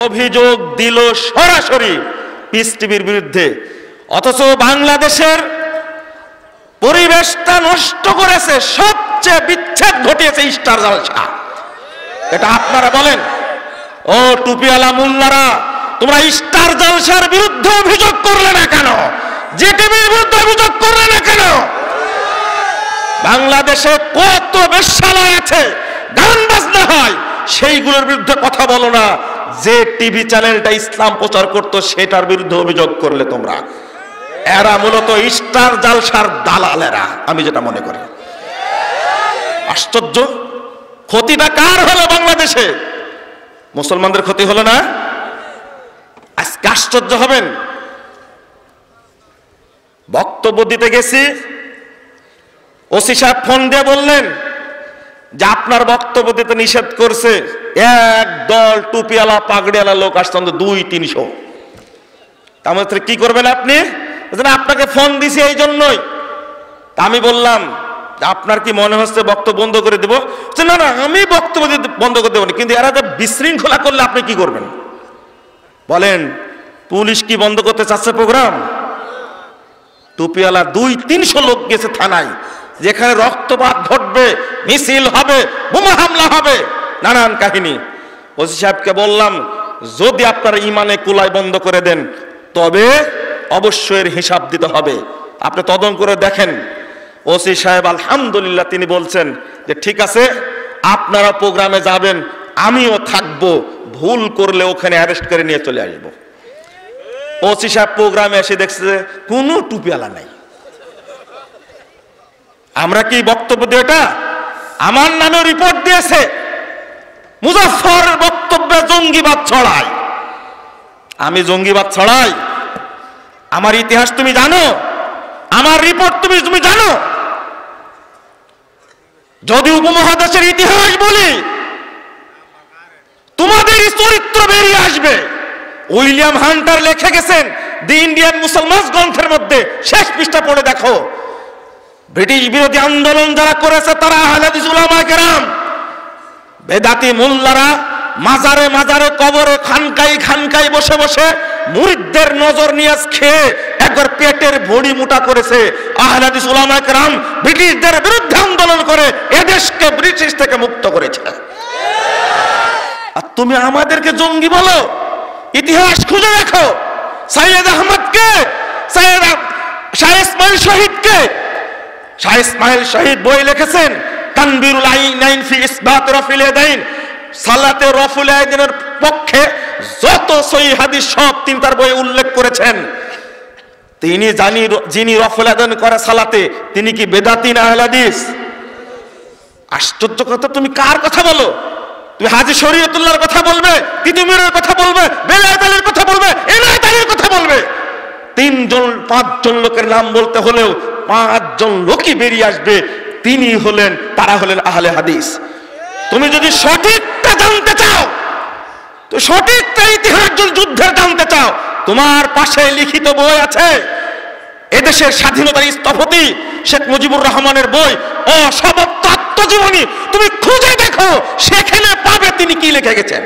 অভিযোগ দিল সরাসরি পিস টিভির বিরুদ্ধে, অথচ বাংলাদেশের পরিবেশটা নষ্ট করেছে, সবচেয়ে বিচ্ছেদ ঘটিয়েছে স্টার জলসা। এটা আপনারা বলেন, ও টুপিওয়ালা মোল্লারা, তোমরা স্টার জলসার বিরুদ্ধে অভিযোগ করলে না কেন? জি টিভির বিরুদ্ধে অভিযোগ করলে না কেন? বাংলাদেশে কত বেশ্যালয় আছে, গান বাজনা হয়, সেইগুলোর বিরুদ্ধে কথা বলো না। যে টিভি চ্যানেলটা ইসলাম প্রচার করতো সেটার বিরুদ্ধে অভিযোগ করলে তোমরা। এরা মূলত স্টার জলসার দালালেরা, আমি যেটা মনে করি। আশ্চর্য, ক্ষতিটা কার হলো বাংলাদেশে? মুসলমানদের ক্ষতি হলো না? আজকে আশ্চর্য হবেন, বক্তব্য দিতে গেছি, ওসি সাহেব ফোন দিয়ে বললেন যে আপনার বক্তব্য দিতে নিষেধ করছে। এক দল টুপিওয়ালা পাগড়িওয়ালা লোক আসছে 200-300। তার কি করবেন আপনি? আপনাকে ফোন দিছি এই জন্যই। আমি বললাম আপনার কি মনে হচ্ছে বক্তব্য বন্ধ করে দেবো? না না, আমি বক্তব্য বন্ধ করে দেবো না, কিন্তু এরা যে বিশৃঙ্খলা করলে আপনি কি করবেন বলেন? পুলিশ কি বন্ধ করতে চাচ্ছে প্রোগ্রাম? টুপিওয়ালা 200-300 লোক গেছে থানায়, যেখানে রক্তপাত ঘটবে, মিছিল হবে, বোমা হামলা হবে, নানান কাহিনী। ওসি সাহেবকে বললাম যদি আপনারা ইমানে কুলাই বন্ধ করে দেন তবে অবশ্যই এর হিসাব দিতে হবে, আপনি তদন্ত করে দেখেন। ওসি সাহেব আলহামদুলিল্লাহ তিনি বলছেন যে ঠিক আছে, আপনারা প্রোগ্রামে যাবেন, আমিও থাকবো, ভুল করলে ওখানে অ্যারেস্ট করে নিয়ে চলে আসবো। ওসি সাহেব প্রোগ্রামে এসে দেখছে কোনো টুপিওয়ালা নাই। আমরা কি বক্তব্য দিই? এটা আমার নামে রিপোর্ট দিয়েছে, মুজাফফরের বক্তব্যে জঙ্গিবাদ ছড়ায়। আমি জঙ্গিবাদ ছড়াই? আমার ইতিহাস তুমি জানো? আমার রিপোর্ট তুমি জানো? যদি উপমহাদেশের ইতিহাস বলি তোমাদের চরিত্র বেরিয়ে আসবে। উইলিয়াম হান্টার লিখে গেছেন দি ইন্ডিয়ান মুসলমান গ্রন্থের মধ্যে, শেষ পৃষ্ঠা পড়ে দেখো, ব্রিটিশ বিরোধী আন্দোলন যারা করেছে তারা আহলে হাদিস উলামায়ে কেরাম, বেদাতি মোল্লারা মাজারে মাজারে, কবরে, খানকায় বসে বসে মুরিদদের নজর নিয়াজ খেয়ে একবার পেটের ভড়ি মোটা করেছে। আহলে হাদিস উলামায়ে কেরাম ব্রিটিশদের বিরুদ্ধে আন্দোলন করে এদেশকে ব্রিটিশ থেকে মুক্ত করেছে। আর তুমি আমাদেরকে জঙ্গি বলো? ইতিহাস খুঁজে দেখো, সৈয়দ আহমদকে, শাহ ইসমাইল শহীদকে। শাহ ইসমাইল শহীদ বই লিখেছেন তানবীরুল আইনাইন ফি ইসবাত রাফিল ইয়াদাইন, সালাতে রাফুল ইয়াদাইনের পক্ষে যত সহিহ হাদিস সব তিনি তার বইয়ে উল্লেখ করেছেন। তিনি যিনি রাফুল ইয়াদাইন করে সালাতে, তিনি কি বেদাতি না আহলে হাদিস? আশ্চর্য কথা, তুমি কার কথা বলো? তুমি হাজী শরীয়তুল্লাহর কথা বলবে, তিতুমীরের কথা বলবে, বেলায়েত আলীর কথা বলবে, এনায়েত আলীর কথা বলবে। 3-5 লোকের নাম বলতে হলেও 5 লোকই বেরিয়ে আসবে, তারা হলেন আহলে হাদিস। তুমি যদি সঠিকটা জানতে চাও, তো সঠিকটা ইতিহাস যুদ্ধের জানতে চাও, তোমার পাশে লিখিত বই আছে, এদেশের স্বাধীনতার স্থপতি শেখ মুজিবুর রহমানের বই অসমাপ্ত আত্মজীবনী, তুমি খুঁজে দেখো, সেখানে পাবে তিনি কি লিখে গেছেন।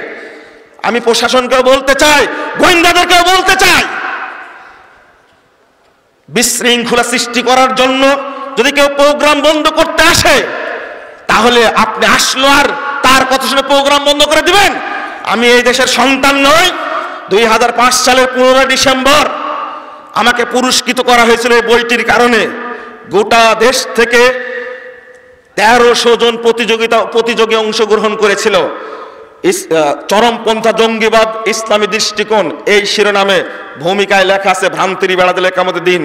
আমি প্রশাসনকেও বলতে চাই, গোয়েন্দাদেরকেও বলতে চাই, বিশৃঙ্খলা সৃষ্টি করার জন্য যদি কেউ প্রোগ্রাম বন্ধ করতে আসে, তাহলে আপনি আসলো আর তার কথা শুনে প্রোগ্রাম বন্ধ করে দিবেন? আমি এই দেশের সন্তান নই? 2005 সালের 15 ডিসেম্বর আমাকে পুরস্কৃত করা হয়েছিল এই বইটির কারণে। গোটা দেশ থেকে 1300 জন প্রতিযোগী অংশগ্রহণ করেছিল। চরমপন্থা জঙ্গিবাদ ইসলামী দৃষ্টিকোণ এই শিরোনামে ভূমিকায় লেখা আছে ভ্রান্তির বেড়াতে লেখামতের দিন।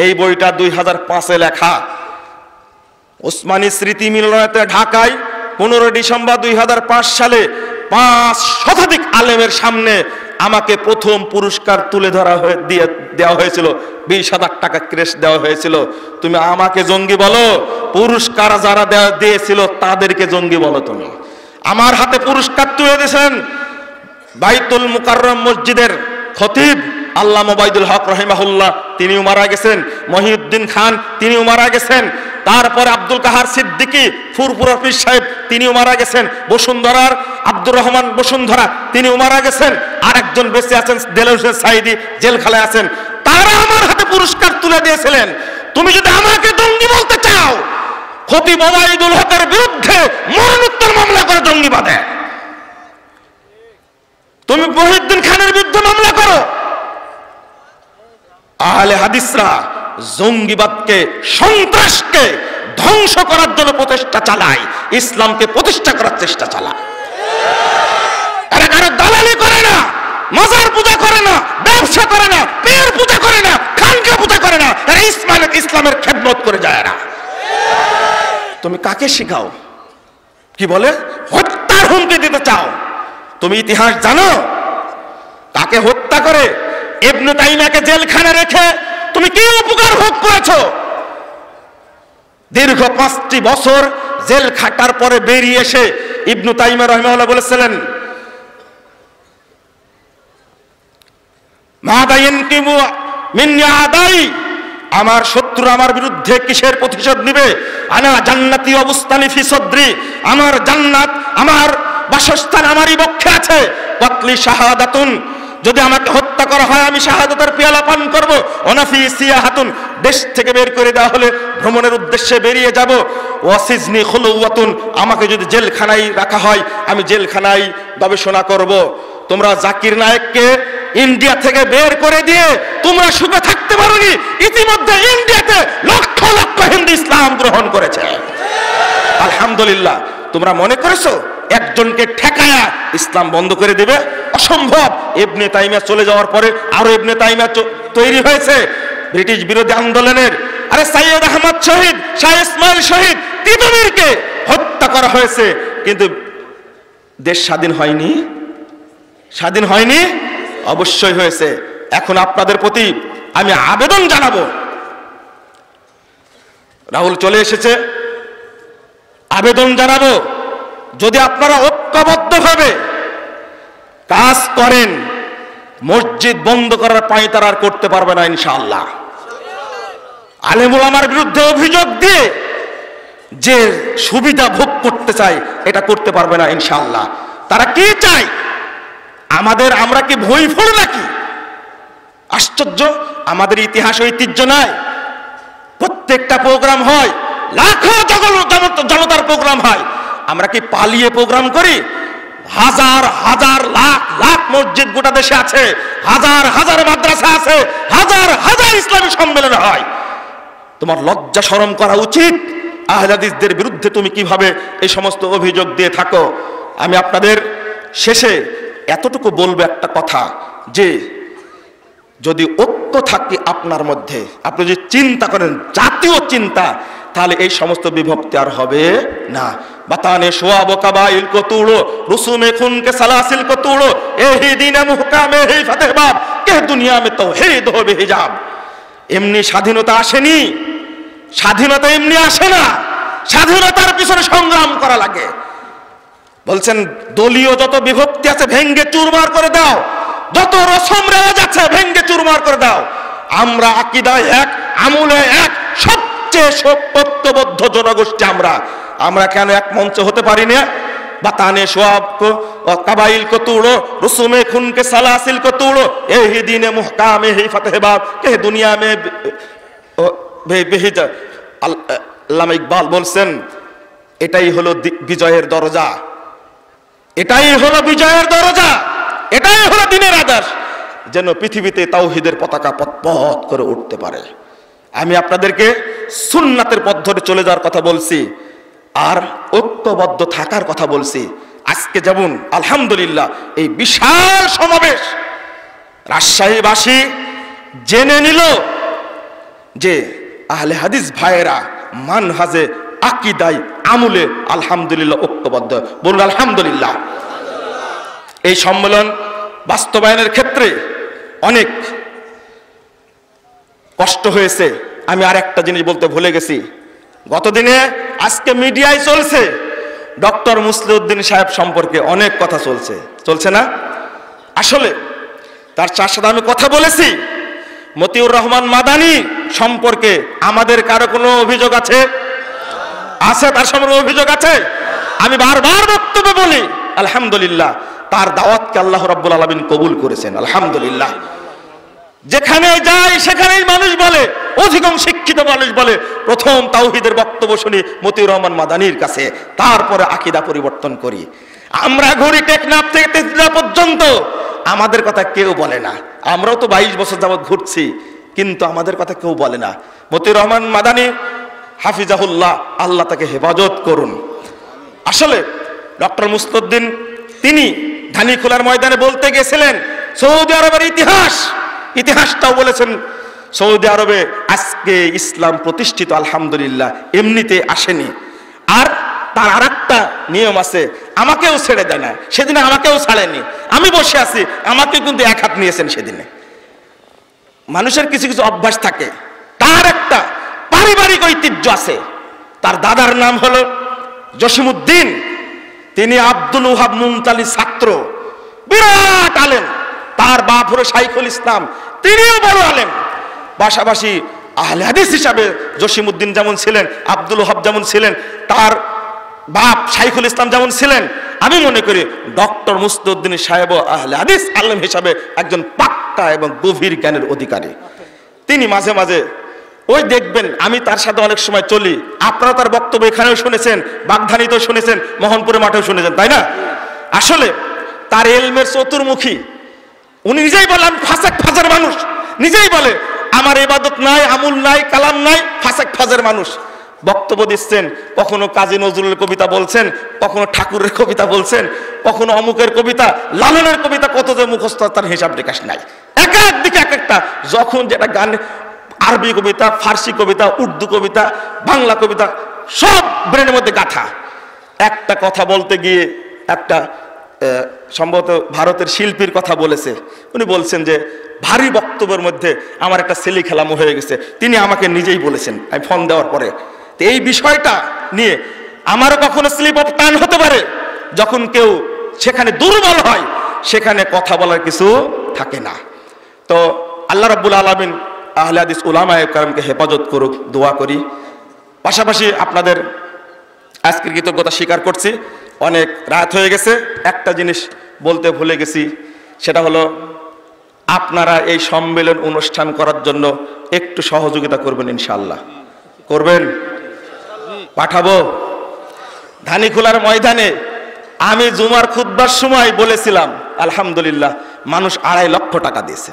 এই বইটা 2005-এ লেখা। ওসমানী স্মৃতি মিলনায়তনে ঢাকায় 15 ডিসেম্বর 2005 সালে 5 শতাধিক আলেমের সামনে আমাকে প্রথম পুরস্কার তুলে দেওয়া হয়েছিল। 20,000 টাকা ক্রেশ দেওয়া হয়েছিল। তুমি আমাকে জঙ্গি বলো? পুরস্কার যারা দিয়েছিল তাদেরকে জঙ্গি বলো তুমি? আমার হাতে পুরস্কার তুলে দিয়েছেন বাইতুল মুকাররম মসজিদের খতিব আল্লামা ওবায়দুল হক রাহিমাহুল্লাহ, তিনিও মারা গেছেন। মহিউদ্দিন খান, তিনিও মারা গেছেন। তারপরে আব্দুল কাহার সিদ্দিকী ফুরপুরা পীর সাহেব, তিনিও মারা গেছেন। বসুন্ধরার আব্দুর রহমান বসুন্ধরা, তিনিও মারা গেছেন। আরেক আরেকজন বেঁচে আছেন দেলোয়ার হোসেন সাঈদী, জেলখানায় আছেন, তারা আমার হাতে পুরস্কার তুলে দিয়েছিলেন। তুমি যদি আমাকে জঙ্গি বলতে চাও, খতিব ওবায়দুল হকের বিরুদ্ধে মরণোত্তর মামলা করে জঙ্গি বাঁধে। তুমি মহিউদ্দিন খানের বিরুদ্ধে মামলা করো। আহলে হাদিসরা জঙ্গিবাদকে, সন্ত্রাসকে ধ্বংস করার জন্য প্রচেষ্টা চালায়, ইসলামকে প্রতিষ্ঠা করার চেষ্টা চালায়। এরা কারো দালালি করে না, মাজার পূজা করে না, ব্যবসা করে না, পীর পূজা করে না, খানকা পূজা করে না, এরা ইসলামের খেদমত করে যায় না। তুমি কাকে শিখাও? কি বলে? হত্যার হুমকি দিতে চাও। তুমি ইতিহাস জানো কাকে হত্যা করে ইবনে তাইমিয়াকে জেলখানে রেখে তুমি কি উপকার ভোগ করেছো? দীর্ঘ 5টি বছর জেল খাটার পরে বেরিয়ে এসে ইবনে তাইমিয়া রাহিমাহুল্লাহ বলেছিলেন, আমার শত্রু আমার বিরুদ্ধে কিসের প্রতিশোধ নিবে? আনা জান্নাতি অবস্থানি ফি সদরি, আমার জান্নাত, আমার বাসস্থান আমারই বক্ষে আছে। ওয়াকলি শাহাদাতুন, যদি আমাকে হত্যা করা হয় আমি শাহাদাতের পেয়ালা পান করব। অনাফি সিয়াহাতুন, দেশ থেকে বের করে দেওয়া হলে ভ্রমণের উদ্দেশ্যে বেরিয়ে যাব। ওয়াসিজনি খুলুওয়াতুন, আমাকে যদি জেলখানায় রাখা হয় আমি জেলখানায় গবেষণা করব। তোমরা জাকির নায়েককে ইন্ডিয়া থেকে বের করে দিয়ে তোমরা সুখে থাকতে পারোনি, ইতিমধ্যে ইন্ডিয়াতে লক্ষ লক্ষ হিন্দু ইসলাম গ্রহণ করেছে। আলহামদুলিল্লাহ। তোমরা মনে করেছো একজনকে ঠেকায়া ইসলাম বন্ধ করে দেবে? অসম্ভব। ইবনে তাইমিয়া চলে যাওয়ার পরে আরো ইবনে তাইমিয়া তৈরি হয়েছে ব্রিটিশ বিরোধী আন্দোলনের। আরে সাইয়দ আহমদ শহীদ, শাহ ইসমাইল শহীদ, তিতুমিরকে হত্যা করা হয়েছে, কিন্তু দেশ স্বাধীন হয়নি। স্বাধীন হয়নি? অবশ্যই হয়েছে। এখন আপনাদের প্রতি আমি আবেদন জানাবো, রাহুল চলে এসেছে, আবেদন জানাবো, যদি আপনারা ঐক্যবদ্ধভাবে কাজ করেন, মসজিদ বন্ধ করার পাঁয়তারা আর করতে পারবে না ইনশাআল্লাহ। আলেম ওলামার বিরুদ্ধে অভিযোগ দিয়ে যে সুবিধা ভোগ করতে চায় এটা করতে পারবে না ইনশাআল্লাহ। তারা কি চায়? আমরা কি ভই ফোড় নাকি? আশ্চর্য, আমাদের ইতিহাস ঐতিহ্য নাই। প্রত্যেকটা প্রোগ্রাম হয়, লাখো জনতার প্রোগ্রাম হয়, আমরা কি পালিয়ে প্রোগ্রাম করি? হাজার হাজার লাখ লাখ মসজিদ গোটা দেশে আছে, হাজার হাজার মাদ্রাসা আছে, হাজার হাজার ইসলামী সম্মেলন হয়। তোমার লজ্জা শরম করা উচিত। আহলে হাদিসদের বিরুদ্ধে তুমি কিভাবে এই সমস্ত অভিযোগ দিয়ে থাকো? আমি আপনাদের শেষে এতটুকু বলবো একটা কথা, যে যদি ঐক্য থাকে আপনার মধ্যে, আপনি যদি চিন্তা করেন জাতীয় চিন্তা, তাহলে এই সমস্ত বিভক্তি আর হবে না। বাতানে সোয়াব কাবাইল কো তুড়ো, রুসুমে খুন কে সালাসিল কো তুড়ো, এহি দিনে মুহকামে হে ফতেহ বাব, কে দুনিয়া মে তাওহীদ হো বেহিজাব। এমনি স্বাধীনতা আসেনি, স্বাধীনতা এমনি আসে না, স্বাধীনতার পিছনে সংগ্রাম করা লাগে। বলছেন দলীয় যত বিভক্তি আছে ভেঙ্গে চুরমার করে দাও, যত রসম রেওয়াজ আছে ভেঙ্গে চুরমার করে দাও। আমরা আকীদায় এক, আমলে এক, সবচেয়ে ঐক্যবদ্ধ জনগোষ্ঠী আমরা কেন এক মঞ্চ হতে পারি না? বাতানে সোয়াব কো কাবাইল কো তুড়ো, রুসুমে খুন কে সালাসিল কো তুড়ো, এহি দিনে মুহকামে হি ফতেহ বাব, কে দুনিয়া মে বেহিজা। আল্লামা ইকবাল বলছেন এটাই হলো বিজয়ের দরজা, এটাই হলো বিজয়ের দরজা, এটাই হলো দিনের আদর্শ, যেন পৃথিবীতে তাওহীদের পতাকা পথ করে উঠতে পারে। আমি আপনাদেরকে সুন্নাতের পথ ধরে চলে যাওয়ার কথা বলছি, আর ঐক্যবদ্ধ থাকার কথা বলছি। আজকে যেমন আলহামদুলিল্লাহ এই বিশাল সমাবেশ, রাজশাহীবাসী জেনে নিল যে আহলে হাদিস ভাইয়েরা মানহাজে, আকীদায়, আমলে আলহামদুলিল্লাহ ঐক্যবদ্ধ। বলুন আলহামদুলিল্লাহ। এই সম্মেলন বাস্তবায়নের ক্ষেত্রে অনেক কষ্ট হয়েছে। আমি আর একটা জিনিস বলতে ভুলে গেছি। গতদিনে আজকে মিডিয়ায় চলছে ডক্টর মুসলিউদ্দিন সাহেব সম্পর্কে অনেক কথা চলছে না? আসলে তার সাথে আমি কথা বলেছি। মতিউর রহমান মাদানী সম্পর্কে আমাদের কারো কোনো অভিযোগ আছে? তার সম্পর্কে অভিযোগ আছে? আমি বারবার বক্তব্য বলি আলহামদুলিল্লাহ তার দাওয়াতকে আল্লাহ রাব্বুল আলামিন কবুল করেছেন, আলহামদুলিল্লাহ। যেখানে যায় সেখানেই মানুষ বলে, অধিকাংশ শিক্ষিত মানুষ বলে প্রথম তাওহীদের বক্তব্য শুনি মতিউর রহমান মাদানির কাছে, তারপরে আকীদা পরিবর্তন করি। আমরা ঘুরি টেকনাফ থেকে তেজগাঁও পর্যন্ত, আমাদের কথা কেউ বলে না। আমরাও তো 22 বছর যাবত ঘুরছি, কিন্তু আমাদের কথা কেউ বলে না। মতিউর রহমান মাদানি হাফিজাহুল্লাহ, আল্লাহ তাকে হেফাজত করুন। আসলে ডক্টর মুস্তাউদ্দিন তিনি ধানীখোলার ময়দানে বলতে গেছিলেন সৌদি আরবের ইতিহাসটাও বলেছেন। সৌদি আরবে আজকে ইসলাম প্রতিষ্ঠিত আলহামদুলিল্লাহ, এমনিতে আসেনি। আর তার আরেকটা নিয়ম আছে, আমাকেও ছেড়ে দেয় না। সেদিনে আমাকেও ছাড়েনি, আমি বসে আছি, আমাকে কিন্তু এক হাত নিয়েছেন সেদিনে। মানুষের কিছু কিছু অভ্যাস থাকে। তার একটা পারিবারিক ঐতিহ্য আছে। তার দাদার নাম হলো জসিমউদ্দিন, তিনি আব্দুল ওহাব মুমতালির ছাত্র, বিরাট আলেম। তার বাপ হলো শাইখুল ইসলাম, তিনিও বড় আলেম। পাশাপাশি আহলে হাদিস হিসাবে জসিমউদ্দিন যেমন ছিলেন, আব্দুল ওহাব যেমন ছিলেন, তার বাপ শাইখুল ইসলাম যেমন ছিলেন, আমি মনে করি ডক্টর মুস্তাউদ্দিন সাহেব আহলে হাদিস আলেম হিসাবে একজন পাক্কা এবং গভীর জ্ঞানের অধিকারী। তিনি মাঝে মাঝে ওই দেখবেন, আমি তার সাথে অনেক সময় চলি, আপনারা তার বক্তব্য এখানেও শুনেছেন, বাগধানীতেও শুনেছেন, মোহনপুরে মাঠেও শুনেছেন, তাই না? আসলে তার এলমের চতুর্মুখী। উনি নিজেই বলে আমি ফাসেক ফাজের মানুষ, নিজেই বলে আমার ইবাদত নাই, আমুল নাই, কালাম নাই, ফাসেক ফাজের মানুষ। বক্তব্য দিচ্ছেন, কখনো কাজী নজরুলের কবিতা বলছেন, কখনো ঠাকুরের কবিতা বলছেন, কখনো অমুকের কবিতা, লালনের কবিতা, কত যে মুখস্থ তার হিসাব নিকাশ নাই। এক দিকে এক একটা, যখন যেটা গান, আরবি কবিতা, ফার্সি কবিতা, উর্দু কবিতা, বাংলা কবিতা, সব ব্রেনের মধ্যে গাঁথা। একটা কথা বলতে গিয়ে একটা সম্ভবত ভারতের শিল্পীর কথা বলেছে। উনি বলছেন যে ভারী বক্তব্যের মধ্যে আমার একটা ছেলে খেলামো হয়ে গেছে। তিনি আমাকে নিজেই বলেছেন আমি ফোন দেওয়ার পরে। তো এই বিষয়টা নিয়ে আমারও কখনো স্লিপ অফ টান হতে পারে, যখন কেউ সেখানে দুর্বল হয়, সেখানে কথা বলার কিছু থাকে না। তো আল্লাহ রাব্বুল আলামিন আহলে হাদিস উলামায়ে কেরামকে হেফাজত করুক, দোয়া করি। পাশাপাশি আপনাদের আজকের কৃতজ্ঞতা স্বীকার করছি। অনেক রাত হয়ে গেছে, একটা জিনিস বলতে ভুলে গেছি, সেটা হলো আপনারা এই সম্মেলন অনুষ্ঠান করার জন্য একটু সহযোগিতা করবেন, ইনশাআল্লাহ করবেন। পাঠাবো ধানীখোলার ময়দানে। আমি জুমার খুতবার সময় বলেছিলাম, আলহামদুলিল্লাহ মানুষ 2.5 লক্ষ টাকা দিয়েছে।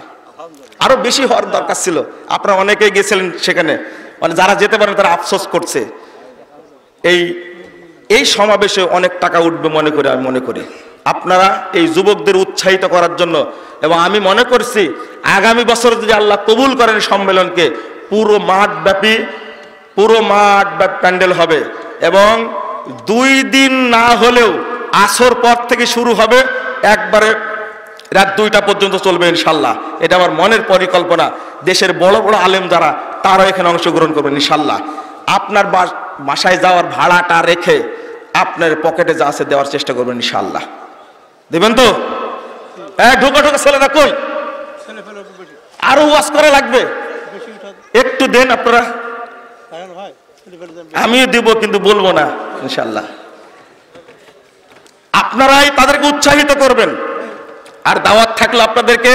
আরো বেশি হওয়ার দরকার ছিল, আপনারা অনেকেই গেছিলেন সেখানে, মানে যারা যেতে পারেন তারা আফসোস করছে। এই সমাবেশে অনেক টাকা উঠবে মনে করে আমি মনে করি। আপনারা এই যুবকদের উৎসাহিত করার জন্য, এবং আমি মনে করছি আগামী বছর যদি আল্লাহ কবুল করেন সম্মেলনকে, পুরো মাঠ ব্যাপী প্যান্ডেল হবে, এবং 2 দিন না হলেও আসর পর থেকে শুরু হবে, একবারে রাত 2টা পর্যন্ত চলবে ইনশাল্লাহ। এটা আমার মনের পরিকল্পনা। দেশের বড় বড় আলেম যারা, তারা এখানে অংশগ্রহণ করবেন ইনশাল্লাহ। আপনার বাসায় যাওয়ার ভাড়াটা রেখে আপনার পকেটে যা আছে দেওয়ার চেষ্টা করবেন ইনশাল্লাহ। দেবেন তো? ঢোকা ছেলেরা কই? আরো ওয়াজ করা লাগবে, একটু দেন আপনারা। আমিও দিব, কিন্তু বলবো না ইনশাল্লাহ। আপনারাই তাদেরকে উৎসাহিত করবেন। আর দাওয়াত থাকলো আপনাদেরকে।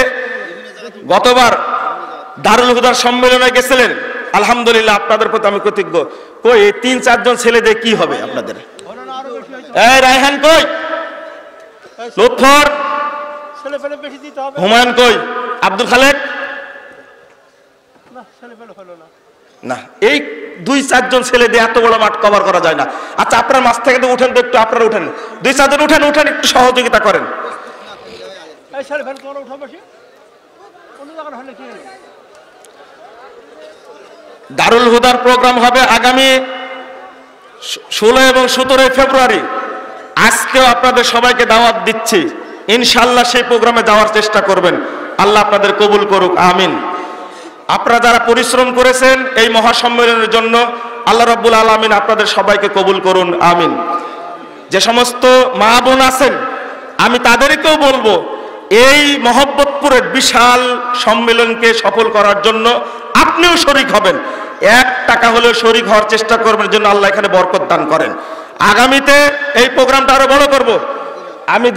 গতবার দারুল হুদার সম্মেলনে গেছিলেন, আলহামদুলিল্লাহ আপনাদের প্রতি আমি কৃতজ্ঞ। কই এই 3-4 জন ছেলে দিয়ে কি হবে আপনাদের? এই রায়হান কই? লুৎফর, হুমায়ুন কই? আব্দুল খালেক না। এই 2-4 জন ছেলে দিয়ে এত বড় মাঠ কভার করা যায় না। আচ্ছা আপনার মাছ থেকে তো উঠেন, তো একটু আপনারা উঠেন, 2-4 জন উঠেন, একটু সহযোগিতা করেন। দারুল হুদার প্রোগ্রাম হবে আগামী 16 এবং 17 ফেব্রুয়ারি। আজকেও আপনাদের সবাইকে দাওয়াত দিচ্ছি, ইনশাআল্লাহ সেই প্রোগ্রামে যাওয়ার চেষ্টা করবেন। আল্লাহ আপনাদের কবুল করুক, আমিন। আপনারা যারা পরিশ্রম করেছেন এই মহাসম্মেলনের জন্য, আল্লাহ রাব্বুল আলামিন আপনাদের সবাইকে কবুল করুন, আমিন। যে সমস্ত মা বোন আছেন, আমি তাদেরকেও বলবো এই মহব্বতপুরের বিশাল সম্মেলনকে সফল করার জন্য আপনিও শরীক হবেন। 1 টাকা হলেও শরীক হওয়ার চেষ্টা করবেন, জন্য আল্লাহ এখানে বরকত দান করেন। আগামীতে এই প্রোগ্রামটা আরো বড় করব। আমি